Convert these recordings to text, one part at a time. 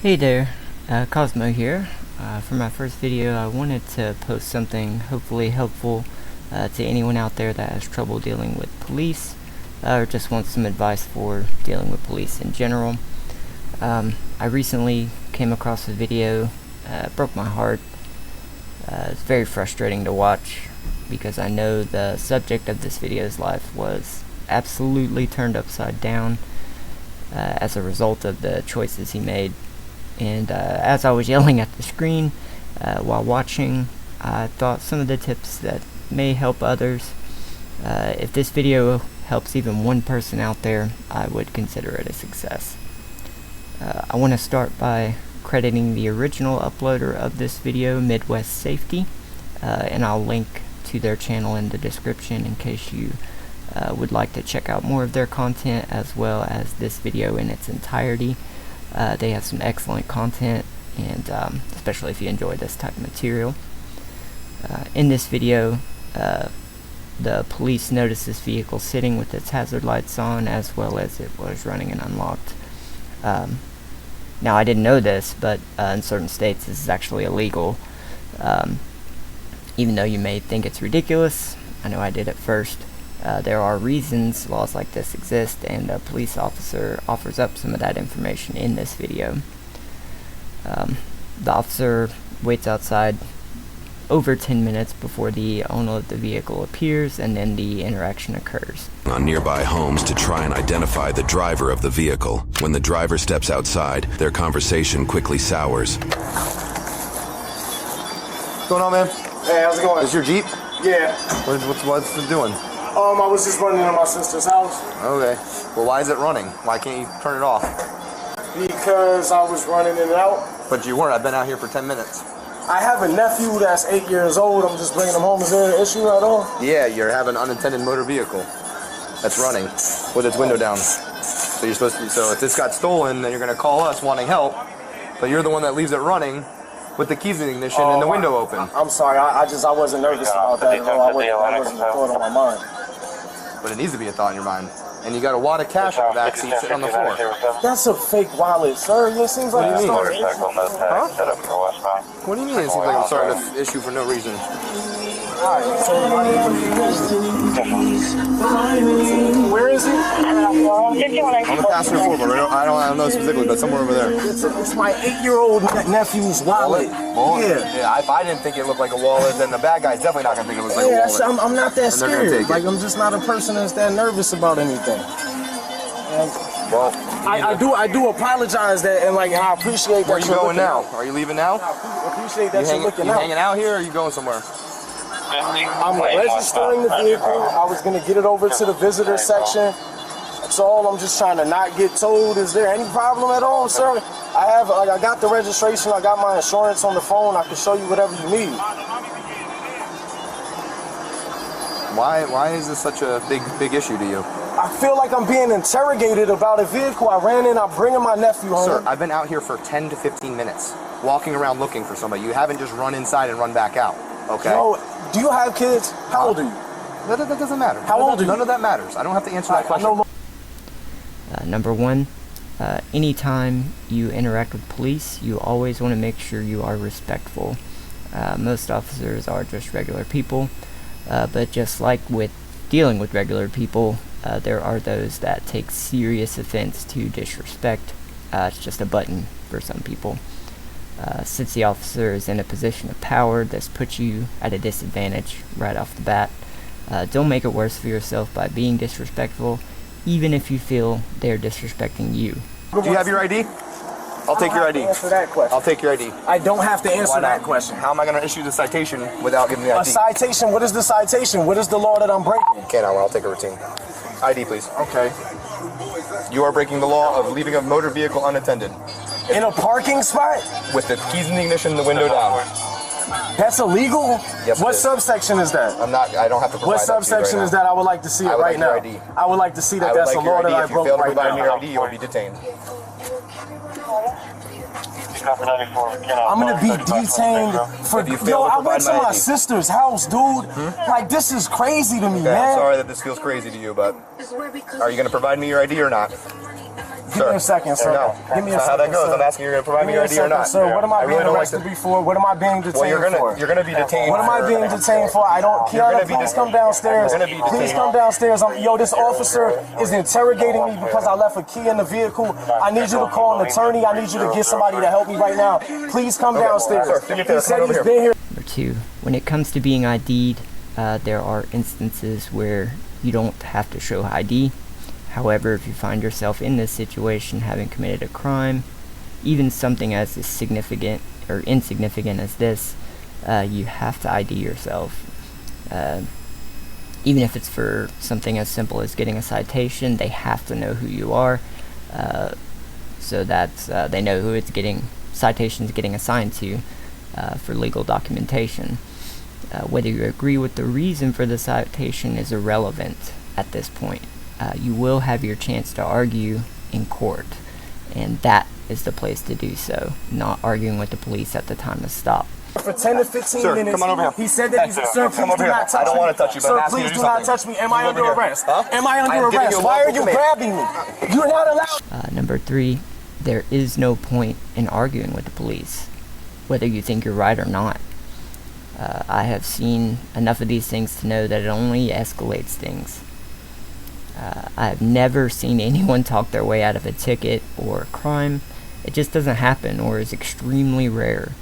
Hey there, Cosmo here. For my first video, I wanted to post something hopefully helpful to anyone out there that has trouble dealing with police or just wants some advice for dealing with police in general. I recently came across a video, it broke my heart. It's very frustrating to watch because I know the subject of this video's life was absolutely turned upside down as a result of the choices he made. And as I was yelling at the screen while watching, I thought some of the tips that may help others. If this video helps even one person out there, I would consider it a success. I want to start by crediting the original uploader of this video, Midwest Safety, and I'll link to their channel in the description in case you would like to check out more of their content as well as this video in its entirety. They have some excellent content, and especially if you enjoy this type of material. In this video, the police noticed this vehicle sitting with its hazard lights on as well as it was running and unlocked. Now, I didn't know this, but in certain states this is actually illegal. Even though you may think it's ridiculous, I know I did at first. There are reasons laws like this exist, and a police officer offers up some of that information in this video. The officer waits outside over 10 minutes before the owner of the vehicle appears, and then the interaction occurs. On nearby homes to try and identify the driver of the vehicle. When the driver steps outside, their conversation quickly sours. What's going on, man? Hey, how's it going? Is your Jeep? Yeah. What's it doing? I was just running to my sister's house. Okay. Well, why is it running? Why can't you turn it off? Because I was running in and out. But you weren't. I've been out here for 10 minutes. I have a nephew that's 8 years old. I'm just bringing him home. Is there an issue at all? Yeah, you're having an unattended motor vehicle that's running with its window down. So you're supposed to. So if this got stolen, then you're going to call us wanting help. But you're the one that leaves it running with the keys in the ignition and the window open. I'm sorry. I wasn't nervous about that at all. I wasn't a thought on my mind. But it needs to be a thought in your mind. And you got a wad of cash in the back seat sitting on the floor. That's a fake wallet, sir. It seems like What do you mean? Huh? What do you mean it seems like I'm starting to issue for no reason? Where is he? I'm the passenger forward. I don't know specifically, but somewhere over there. It's my 8-year-old nephew's wallet. Yeah, if I didn't think it looked like a wallet, then the bad guy's definitely not going to think it looks like a wallet. I'm not that scared. Like, I'm just not a person that's that nervous about anything. Well, I do apologize that, and I appreciate that. Where are you going now? Are you leaving now? I appreciate that you're looking out. You hanging out here, or are you going somewhere? I'm registering the vehicle. I was going to get it over to the visitor section. That's all. I'm just trying to not get towed. Is there any problem at all, sir? I got the registration. I got my insurance on the phone. I can show you whatever you need. Why is this such a big issue to you? I feel like I'm being interrogated about a vehicle. I ran in. I'm bringing my nephew home. Sir, I've been out here for 10 to 15 minutes, walking around looking for somebody. You haven't just run inside and run back out, okay? No. Do you have kids? How old are you? That doesn't matter. How old are you? None of that matters. I don't have to answer that question. Number one, anytime you interact with police, you always want to make sure you are respectful. Most officers are just regular people, but just like with dealing with regular people, there are those that take serious offense to disrespect. It's just a button for some people. Since the officer is in a position of power, this puts you at a disadvantage right off the bat. Don't make it worse for yourself by being disrespectful, even if you feel they're disrespecting you. Do you have your ID? I'll take your ID. Answer that question. I'll take your ID. I don't have to answer that question. How am I going to issue the citation without giving the ID? A citation? What is the citation? What is the law that I'm breaking? Okay, now I'll take a routine. ID, please. Okay. You are breaking the law of leaving a motor vehicle unattended. In a parking spot? With the keys in the ignition, the window down. That's illegal? Yes, what it is. subsection is that? I don't have to provide What subsection is that? I would like to see it right now. I would like to see that that's a law that I broke right now. If you fail to provide me your ID, you will be detained. I'm gonna be detained for. Yo, I went to my sister's house, dude. Like, this is crazy to me, man. I'm sorry that this feels crazy to you, but are you gonna provide me your ID or not? Give me a second, sir. No. Give me a That's not how second, that goes. sir. I'm asking you, you're going to provide me your ID or not. Sir, what am I being really arrested before? What am I being detained Well, for? you're gonna be detained. What am I being detained for? I don't. Kiana, please come downstairs. Please come downstairs. Yo, this officer is interrogating me because I left a key in the vehicle. I need you to call an attorney. I need you to get somebody to help me right now. Please come downstairs. He said he's been here. Number 2, when it comes to being ID'd, there are instances where you don't have to show ID. However, if you find yourself in this situation, having committed a crime, even something as significant or insignificant as this, you have to ID yourself. Even if it's for something as simple as getting a citation, they have to know who you are, so that they know who citations getting assigned to for legal documentation. Whether you agree with the reason for the citation is irrelevant at this point. You will have your chance to argue in court, and that is the place to do so, not arguing with the police at the time of stop. For 10 to 15 minutes, come on over here. he said that he's, sir, please do not touch me. I don't want to touch you, but I'm sir, asking you please to do do not something. touch me. Am I under arrest? Huh? Am I under I'm giving arrest? you a Why are lawful you command. grabbing me? You're not allowed. Number 3, there is no point in arguing with the police, whether you think you're right or not. I have seen enough of these things to know that it only escalates things. I have never seen anyone talk their way out of a ticket or a crime. It just doesn't happen, or is extremely rare.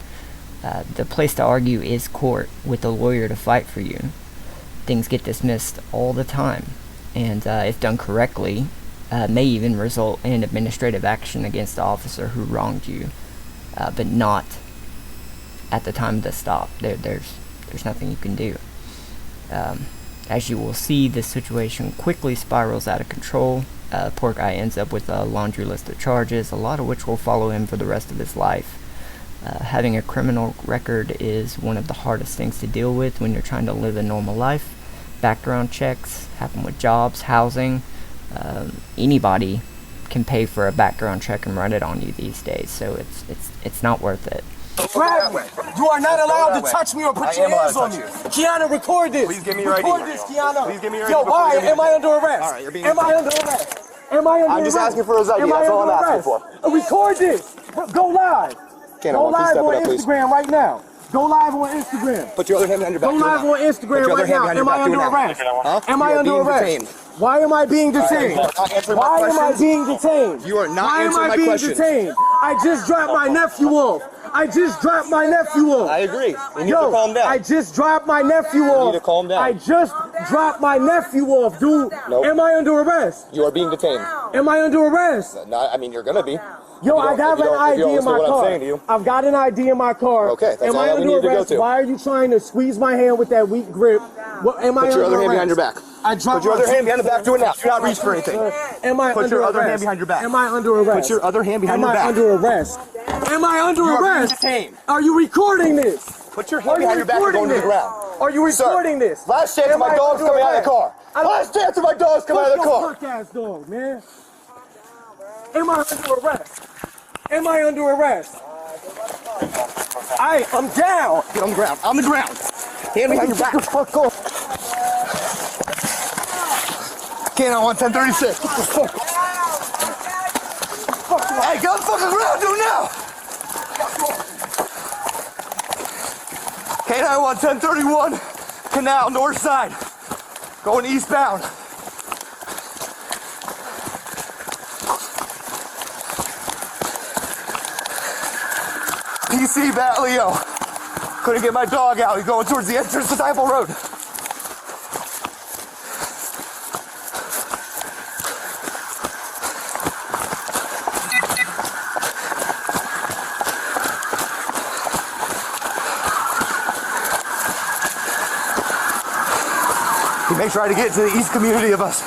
The place to argue is court, with a lawyer to fight for you. Things get dismissed all the time, and if done correctly, may even result in administrative action against the officer who wronged you, but not at the time of the stop. There's nothing you can do. As you will see, this situation quickly spirals out of control. Poor guy ends up with a laundry list of charges, a lot of which will follow him for the rest of his life. Having a criminal record is one of the hardest things to deal with when you're trying to live a normal life. Background checks happen with jobs, housing. Anybody can pay for a background check and run it on you these days, so it's not worth it. Grab me. You are not allowed to touch me or put your hands on me. Kiana, record this. Please give me your ID. Record this, Kiana. Please give me your ID. Yo, why? Am I under arrest? All right, you're being Am I under arrest? Am I under arrest? I'm just asking for his ID. Am I That's all under I'm asking arrest? for. Record this. Go live. Go live on Instagram right now. Go live on Instagram. Put your other hand behind your back. Go live on Instagram right now. Am I under arrest? Huh? Am I under arrest? Why am I being detained? Why am I being detained? You are not answering my questions. Why am I being detained? I just dropped my nephew off. I just dropped my nephew off. I agree. You need to calm down. I just dropped my nephew off. You need to calm down. I just dropped my nephew off, dude. Nope. Am I under arrest? You are being detained. Am I under arrest? No, I mean, you're going to be. Yo, I got an ID in my car. Saying to you. I've got an ID in my car. Okay, that's am all I that we under need to go arrest? to. Why are you trying to squeeze my hand with that weak grip? What, am I Put your under other hand arrest? behind your back. I dropped Put your my other hand behind the back. Do it now. Do not reach for anything. Am I Put under your other arrest? hand behind your back. Am I under arrest? Put your other hand behind your back. Am I under arrest? Am I under You are being arrest? detained. Are you recording this? Put your hand behind your back and go into the ground. Are you recording this? Last chance Am my I dog's under coming out of the car. arrest? Last chance of my dog's coming out of the car. Fuck your punk ass dog, man. Am I under arrest? Am I under arrest? I'm down. Get on the ground. On the ground. Hand behind your back. Fuck off. Can't on 1036. Hey, get on the fucking ground. Do it now. K9 1031. Canal, north side. Going eastbound. PC Bat Leo. Couldn't get my dog out. He's going towards the entrance to Disciple Road. He may try to get to the east community of us.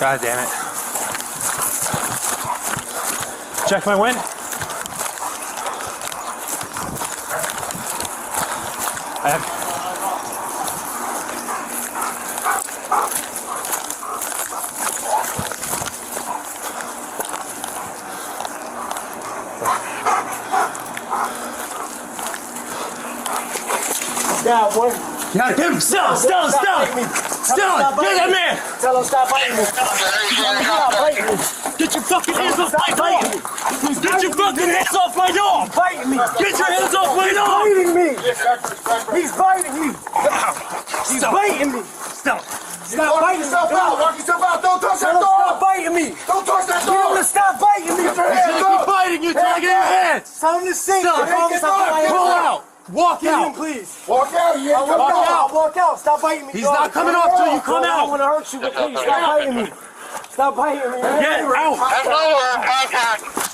God damn it. Check my wind. I have... Yeah, boy. Yeah, get him. Still. Get that man. Tell him stop biting me. Stop biting me. Get your fucking hands off my dog. Get your fucking hands off my dog. Biting me. Get your hands off my dog. Biting me. He's biting me. He's biting me. Stop. Stop biting me. Walk yourself out. Don't touch that Stop dog. biting me. Don't touch that Tell him to dog. stop biting me. Get your hands He's up. biting you till I get your hands. Tell him to sink. Stop. Tell him to stop biting me. Pull out. Walk Get him, out. please. Walk out. You ain't Walk coming out. out. Walk out. Stop biting me. He's dog. not coming off till you come I don't out. want to hurt you, but please stop biting me. Stop biting me. Man. Get out.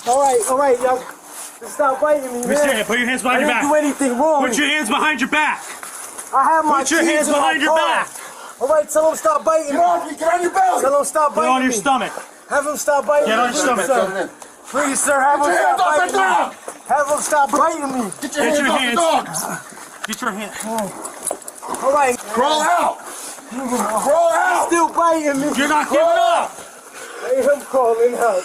All right, y'all. Just stop biting me, man. Mr. Put your hands I behind your didn't back. do anything wrong. Put your hands behind your back. I have my Put your keys hands in my behind your car. back. All right, tell him stop biting me. Get on your belly. Tell him stop Get biting on your me. stomach. Have him stop biting Get me. on your stomach. Sir. Please, sir, have him Get your stop hands off biting that me. Have him stop biting me. Get your Get your hands off the hands. dog. Get your hands. All right. Crawl out. Crawl out. Still biting me. You're not giving up. Hey, him crawling out.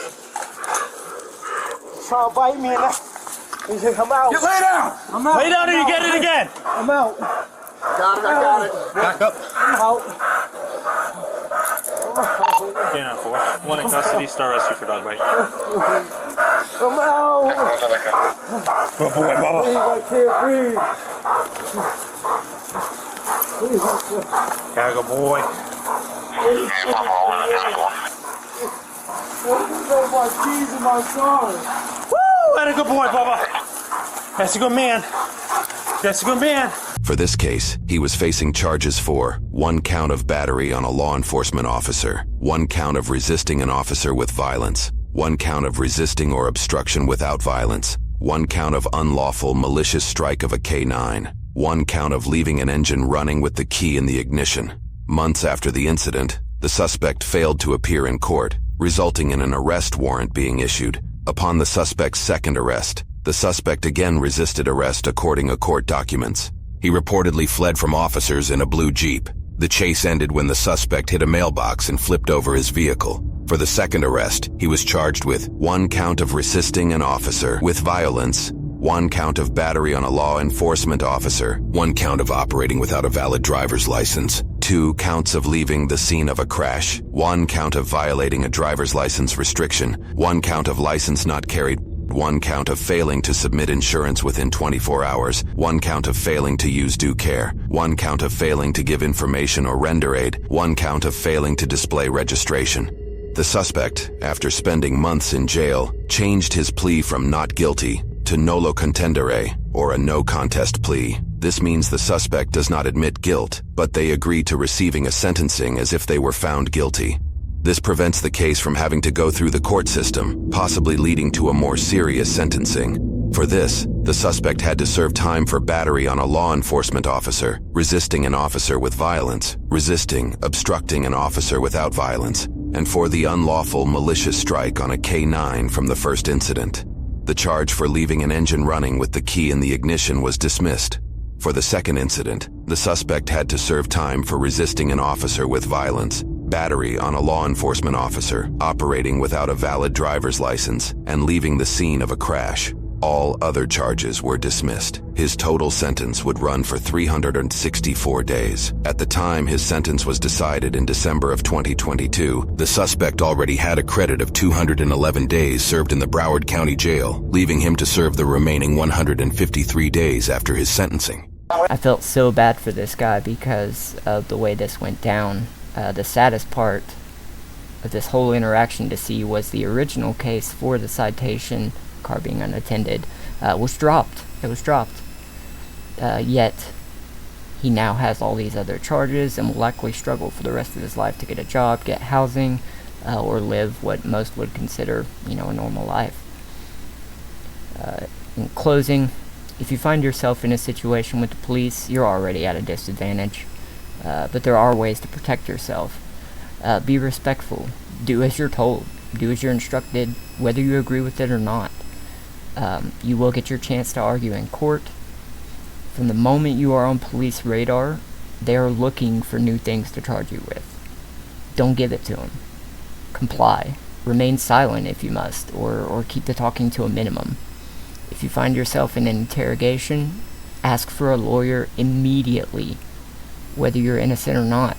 Trying to bite me and I'm out. Get lay down. I'm out. Lay down or you get it again. I'm out. Got it. I got it. Back up. I'm out. Canine 4. One in custody. Star rescue for dog bite. I'm out. Good boy, Bubba. Please, I can't breathe. Yeah, good boy. Throw my keys in my car. Woo! That a good boy, Bubba. That's a good man. That's a good man. For this case, he was facing charges for 1 count of battery on a law enforcement officer, 1 count of resisting an officer with violence, 1 count of resisting or obstruction without violence, 1 count of unlawful malicious strike of a K9, 1 count of leaving an engine running with the key in the ignition. Months after the incident, the suspect failed to appear in court, resulting in an arrest warrant being issued. Upon the suspect's second arrest, the suspect again resisted arrest according to court documents. He reportedly fled from officers in a blue Jeep. The chase ended when the suspect hit a mailbox and flipped over his vehicle. For the second arrest, he was charged with 1 count of resisting an officer with violence, 1 count of battery on a law enforcement officer, 1 count of operating without a valid driver's license, 2 counts of leaving the scene of a crash, 1 count of violating a driver's license restriction, 1 count of license not carried, 1 count of failing to submit insurance within 24 hours, 1 count of failing to use due care, 1 count of failing to give information or render aid, 1 count of failing to display registration. The suspect, after spending months in jail, changed his plea from not guilty to nolo contendere, or a no contest plea. This means the suspect does not admit guilt, but they agree to receiving a sentencing as if they were found guilty. This prevents the case from having to go through the court system, possibly leading to a more serious sentencing. For this, the suspect had to serve time for battery on a law enforcement officer, resisting an officer with violence, resisting, obstructing an officer without violence, and for the unlawful malicious strike on a K9 from the first incident. The charge for leaving an engine running with the key in the ignition was dismissed. For the second incident, the suspect had to serve time for resisting an officer with violence, battery on a law enforcement officer, operating without a valid driver's license, and leaving the scene of a crash. All other charges were dismissed. His total sentence would run for 364 days. At the time his sentence was decided in December of 2022, the suspect already had a credit of 211 days served in the Broward County Jail, leaving him to serve the remaining 153 days after his sentencing. I felt so bad for this guy because of the way this went down. The saddest part of this whole interaction to see was the original case for the citation, car being unattended, was dropped. It was dropped. Yet, he now has all these other charges and will likely struggle for the rest of his life to get a job, get housing, or live what most would consider, a normal life. In closing, if you find yourself in a situation with the police, you're already at a disadvantage. But there are ways to protect yourself. Be respectful. Do as you're told. Do as you're instructed, whether you agree with it or not. You will get your chance to argue in court. From the moment you are on police radar, they are looking for new things to charge you with. Don't give it to them. Comply. Remain silent if you must, or keep the talking to a minimum. If you find yourself in an interrogation, ask for a lawyer immediately, whether you're innocent or not.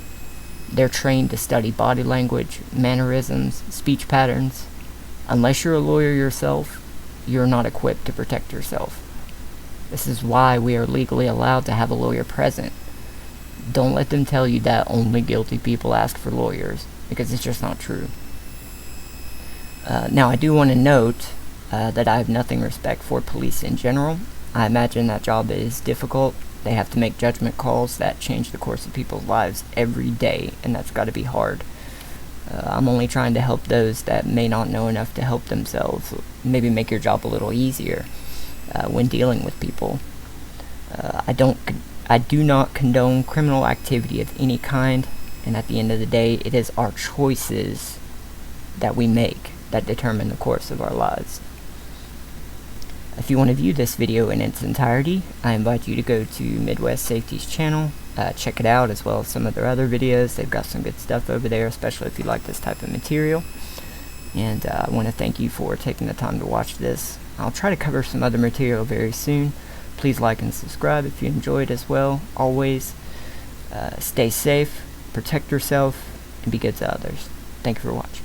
They're trained to study body language, mannerisms, speech patterns. Unless you're a lawyer yourself, you're not equipped to protect yourself. This is why we are legally allowed to have a lawyer present. Don't let them tell you that only guilty people ask for lawyers, because it's just not true. Now, I do want to note that I have nothing respect for police in general. I imagine that job is difficult. They have to make judgment calls that change the course of people's lives every day, and that's got to be hard. I'm only trying to help those that may not know enough to help themselves, maybe make your job a little easier when dealing with people. I do not condone criminal activity of any kind, and at the end of the day, it is our choices that we make that determine the course of our lives. If you want to view this video in its entirety, I invite you to go to Midwest Safety's channel, check it out, as well as some of their other videos. They've got some good stuff over there, especially if you like this type of material. And I want to thank you for taking the time to watch this. I'll try to cover some other material very soon. Please like and subscribe if you enjoyed as well. Always stay safe, protect yourself, and be good to others. Thank you for watching.